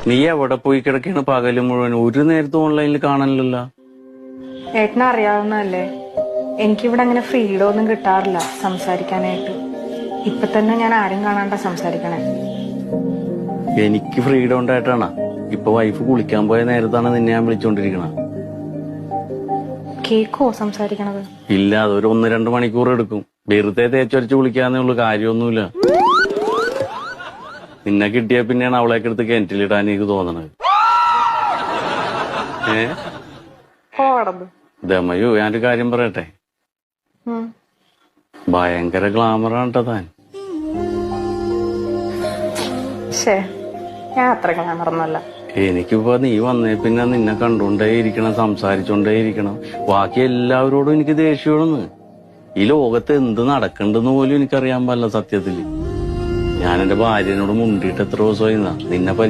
നീ എവിടെ പോയി കിടക്കാണ് പകല് മുഴുവൻ? ഒരു നേരത്തെ ഓൺലൈനിൽ കാണാനില്ലല്ലോ. ഏട്ടനെ അറിയാവുന്നതല്ലേ, എനിക്കിവിടെ അങ്ങനെ ഫ്രീഡം ഒന്നും കിട്ടാറില്ല സംസാരിക്കാനായിട്ട്. ഇപ്പൊ തന്നെ ഞാൻ ആരും കാണാണ്ട സംസാരിക്കണേ. എനിക്ക് ഫ്രീഡം ഉണ്ടായിട്ടാണ്. ഇപ്പൊ വൈഫ് കുളിക്കാൻ പോയ നേരത്താണ് നിന്നെ ഞാൻ വിളിച്ചോണ്ടിരിക്കണ. കേക്കോ സംസാരിക്കണത്? ഇല്ല, അതൊരു 1-2 മണിക്കൂർ എടുക്കും. വെറുതെ തേച്ചൊരച്ച് കുളിക്കാന്നേ ഉള്ളു, കാര്യമൊന്നുമില്ല. നിന്നെ കിട്ടിയ പിന്നെയാണ് അവളേക്ക് എടുത്ത് കിണറ്റിലിടാൻ എനിക്ക് തോന്നണത്. ദമയോ, ഞാനൊരു കാര്യം പറയട്ടെ? ഭയങ്കര ഗ്ലാമറാണ് ട്ടോ താൻ. ഞാൻ അത്ര ഗ്ലാമറൊന്നുമല്ല. എനിക്കിപ്പോ നീ വന്നേ പിന്നെ നിന്നെ കണ്ടോണ്ടേ ഇരിക്കണം, സംസാരിച്ചോണ്ടേ ഇരിക്കണം. ബാക്കി എല്ലാവരോടും എനിക്ക് ദേഷ്യമാണെന്ന്. ഈ ലോകത്ത് എന്ത് നടക്കണ്ടെന്ന് പോലും എനിക്കറിയാൻ പാടില്ല സത്യത്തില്. ഞാൻ എന്റെ ഭാര്യനോട് മുണ്ടിയിട്ട് എത്ര ദിവസമായി നിന്നെ